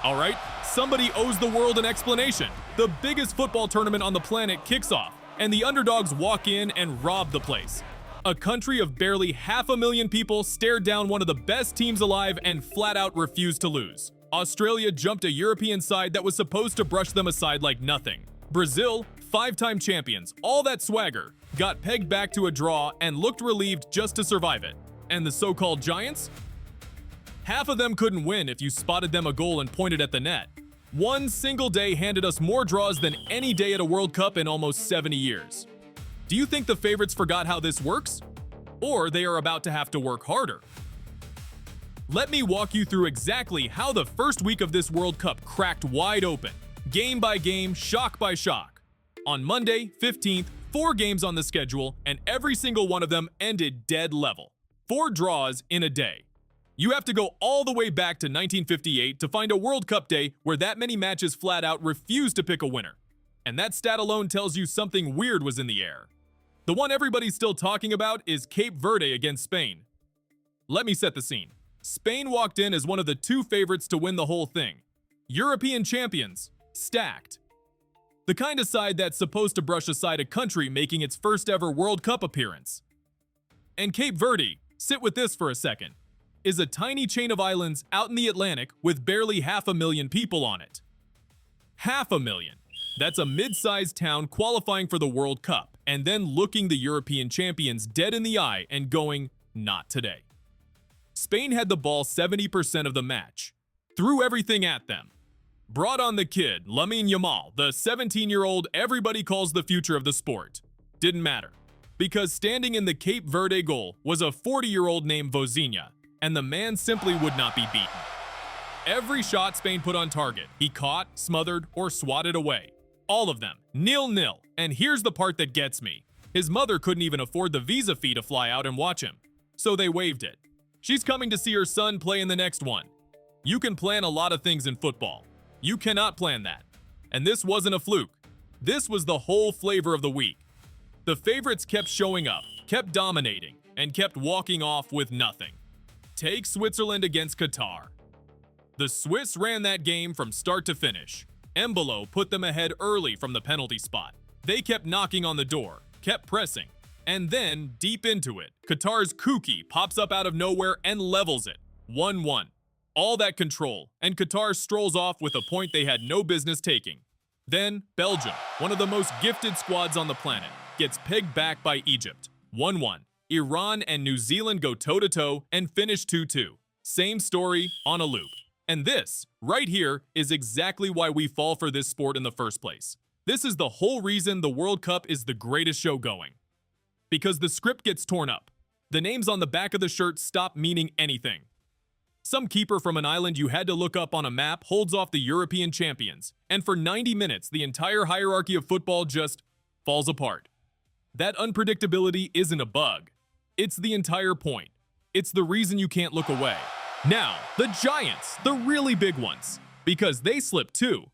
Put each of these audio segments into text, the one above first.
All right, somebody owes the world an explanation. The biggest football tournament on the planet kicks off, and the underdogs walk in and rob the place. A country of barely 500,000 people stared down one of the best teams alive and flat out refused to lose. Australia jumped a European side that was supposed to brush them aside like nothing. Brazil, five-time champions, all that swagger, got pegged back to a draw and looked relieved just to survive it. And the so-called giants? Half of them couldn't win if you spotted them a goal and pointed at the net. One single day handed us more draws than any day at a World Cup in almost 70 years. Do you think the favorites forgot how this works? Or they are about to have to work harder? Let me walk you through exactly how the first week of this World Cup cracked wide open, game by game, shock by shock. On Monday, 15th, 4 games on the schedule, and every single one of them ended dead level. 4 draws in a day. You have to go all the way back to 1958 to find a World Cup day where that many matches flat out refused to pick a winner. And that stat alone tells you something weird was in the air. The one everybody's still talking about is Cape Verde against Spain. Let me set the scene. Spain walked in as one of the 2 favorites to win the whole thing. European champions, stacked. The kind of side that's supposed to brush aside a country making its first ever World Cup appearance. And Cape Verde, sit with this for a second, is a tiny chain of islands out in the Atlantic with barely 500,000 people on it. 500,000. That's a mid-sized town qualifying for the World Cup and then looking the European champions dead in the eye and going, not today. Spain had the ball 70% of the match, threw everything at them. Brought on the kid, Lamine Yamal, the 17-year-old everybody calls the future of the sport. Didn't matter, because standing in the Cape Verde goal was a 40-year-old named Vozinha, and the man simply would not be beaten. Every shot Spain put on target, he caught, smothered, or swatted away. All of them, 0-0. And here's the part that gets me. His mother couldn't even afford the visa fee to fly out and watch him, so they waived it. She's coming to see her son play in the next one. You can plan a lot of things in football. You cannot plan that. And this wasn't a fluke. This was the whole flavor of the week. The favorites kept showing up, kept dominating, and kept walking off with nothing. Take Switzerland against Qatar. The Swiss ran that game from start to finish. Embolo put them ahead early from the penalty spot. They kept knocking on the door, kept pressing, and then, deep into it, Qatar's Kuki pops up out of nowhere and levels it. 1-1. All that control, and Qatar strolls off with a point they had no business taking. Then, Belgium, one of the most gifted squads on the planet, gets pegged back by Egypt. 1-1. Iran and New Zealand go toe-to-toe and finish 2-2. Same story on a loop. And this, right here, is exactly why we fall for this sport in the first place. This is the whole reason the World Cup is the greatest show going. Because the script gets torn up. The names on the back of the shirt stop meaning anything. Some keeper from an island you had to look up on a map holds off the European champions, and for 90 minutes the entire hierarchy of football just falls apart. That unpredictability isn't a bug. It's the entire point. It's the reason you can't look away. Now, the giants, the really big ones, because they slipped too.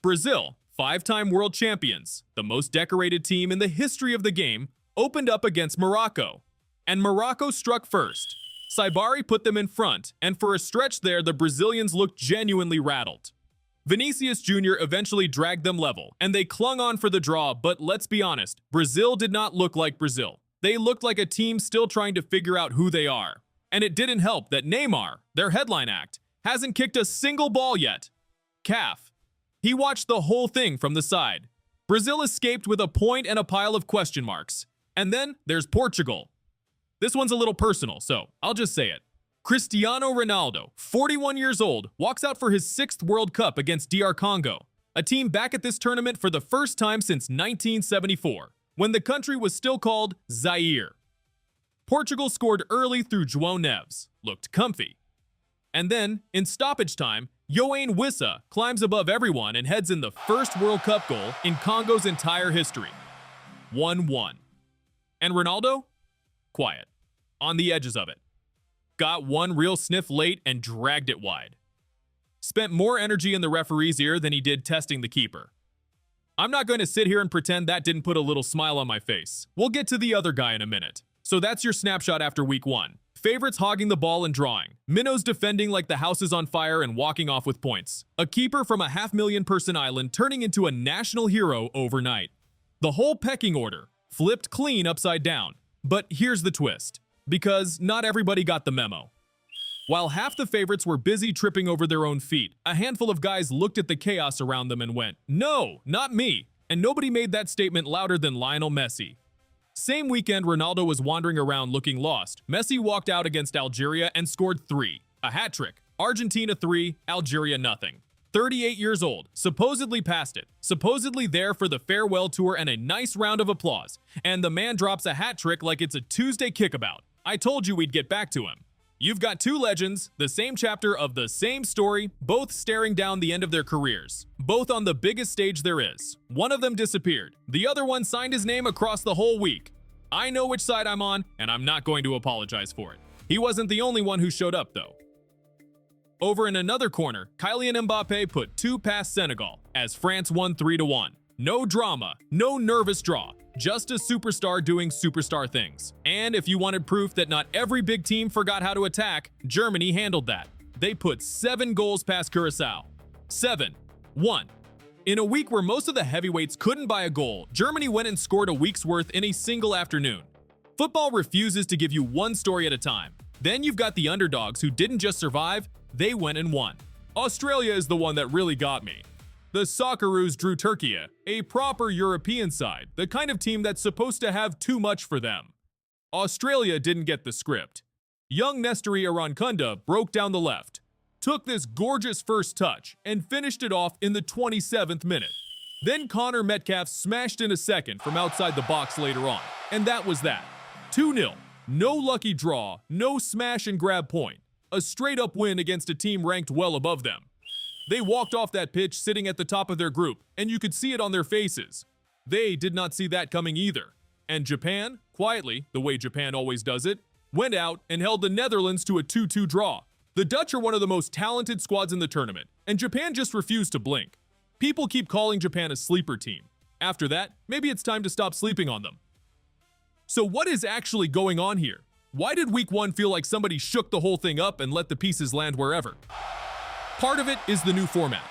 Brazil, 5-time world champions, the most decorated team in the history of the game, opened up against Morocco. And Morocco struck first. Saibari put them in front, and for a stretch there, the Brazilians looked genuinely rattled. Vinicius Jr. eventually dragged them level, and they clung on for the draw, but let's be honest, Brazil did not look like Brazil. They looked like a team still trying to figure out who they are. And it didn't help that Neymar, their headline act, hasn't kicked a single ball yet. Calf. He watched the whole thing from the side. Brazil escaped with a point and a pile of question marks. And then there's Portugal. This one's a little personal, so I'll just say it. Cristiano Ronaldo, 41 years old, walks out for his 6th World Cup against DR Congo, a team back at this tournament for the first time since 1974, when the country was still called Zaire. Portugal scored early through João Neves, looked comfy. And then, in stoppage time, Yoane Wissa climbs above everyone and heads in the first World Cup goal in Congo's entire history. 1-1. And Ronaldo? Quiet. On the edges of it. Got one real sniff late and dragged it wide. Spent more energy in the referee's ear than he did testing the keeper. I'm not going to sit here and pretend that didn't put a little smile on my face. We'll get to the other guy in a minute. So that's your snapshot after week 1. Favorites hogging the ball and drawing. Minnows defending like the house is on fire and walking off with points. A keeper from a 500,000-person island turning into a national hero overnight. The whole pecking order flipped clean upside down. But here's the twist. Because not everybody got the memo. While half the favorites were busy tripping over their own feet, a handful of guys looked at the chaos around them and went, "No, not me." And nobody made that statement louder than Lionel Messi. Same weekend, Ronaldo was wandering around looking lost. Messi walked out against Algeria and scored 3. A hat trick. Argentina 3, Algeria nothing. 38 years old, supposedly past it, supposedly there for the farewell tour and a nice round of applause. And the man drops a hat trick like it's a Tuesday kickabout. I told you we'd get back to him. You've got two legends, the same chapter of the same story, both staring down the end of their careers. Both on the biggest stage there is. One of them disappeared. The other one signed his name across the whole week. I know which side I'm on, and I'm not going to apologize for it. He wasn't the only one who showed up, though. Over in another corner, Kylian Mbappe put 2 past Senegal as France won 3-1. No drama, no nervous draw. Just a superstar doing superstar things. And if you wanted proof that not every big team forgot how to attack, Germany handled that. They put 7 goals past Curaçao. 7-1. In a week where most of the heavyweights couldn't buy a goal, Germany went and scored a week's worth in a single afternoon. Football refuses to give you one story at a time. Then you've got the underdogs who didn't just survive, they went and won. Australia is the one that really got me. The Socceroos drew Turkey, a proper European side, the kind of team that's supposed to have too much for them. Australia didn't get the script. Young Nestori Arankunda broke down the left, took this gorgeous first touch, and finished it off in the 27th minute. Then Connor Metcalf smashed in a second from outside the box later on, and that was that. 2-0. No lucky draw, no smash and grab point. A straight-up win against a team ranked well above them. They walked off that pitch sitting at the top of their group, and you could see it on their faces. They did not see that coming either. And Japan, quietly, the way Japan always does it, went out and held the Netherlands to a 2-2 draw. The Dutch are one of the most talented squads in the tournament, and Japan just refused to blink. People keep calling Japan a sleeper team. After that, maybe it's time to stop sleeping on them. So what is actually going on here? Why did week 1 feel like somebody shook the whole thing up and let the pieces land wherever? Part of it is the new format.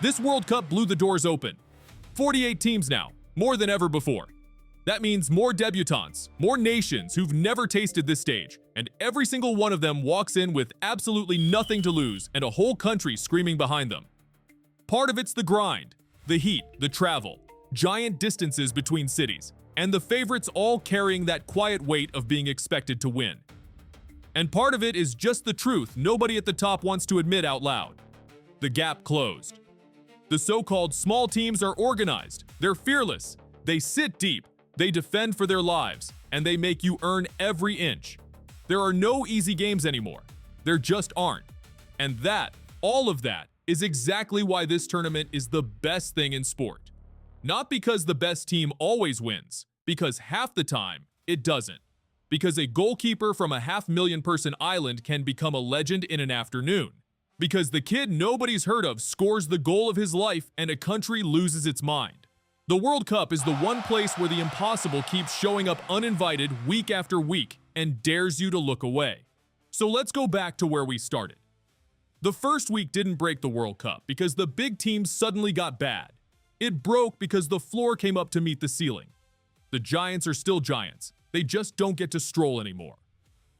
This World Cup blew the doors open. 48 teams now, more than ever before. That means more debutants, more nations who've never tasted this stage, and every single one of them walks in with absolutely nothing to lose and a whole country screaming behind them. Part of it's the grind, the heat, the travel, giant distances between cities, and the favorites all carrying that quiet weight of being expected to win. And part of it is just the truth nobody at the top wants to admit out loud. The gap closed. The so-called small teams are organized, they're fearless, they sit deep, they defend for their lives, and they make you earn every inch. There are no easy games anymore. There just aren't. And that, all of that, is exactly why this tournament is the best thing in sport. Not because the best team always wins, because half the time, it doesn't. Because a goalkeeper from a 500,000-person island can become a legend in an afternoon. Because the kid nobody's heard of scores the goal of his life and a country loses its mind. The World Cup is the one place where the impossible keeps showing up uninvited week after week and dares you to look away. So let's go back to where we started. The first week didn't break the World Cup because the big teams suddenly got bad. It broke because the floor came up to meet the ceiling. The Giants are still Giants. They just don't get to stroll anymore.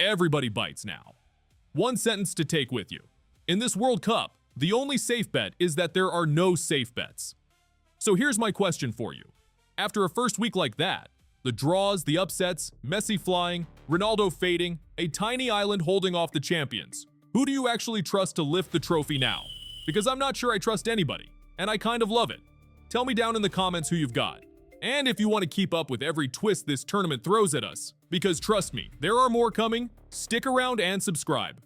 Everybody bites now. One sentence to take with you. In this World Cup, the only safe bet is that there are no safe bets. So here's my question for you. After a first week like that, the draws, the upsets, Messi flying, Ronaldo fading, a tiny island holding off the champions, who do you actually trust to lift the trophy now? Because I'm not sure I trust anybody, and I kind of love it. Tell me down in the comments who you've got. And if you want to keep up with every twist this tournament throws at us, because trust me, there are more coming, stick around and subscribe.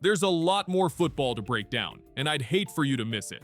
There's a lot more football to break down, and I'd hate for you to miss it.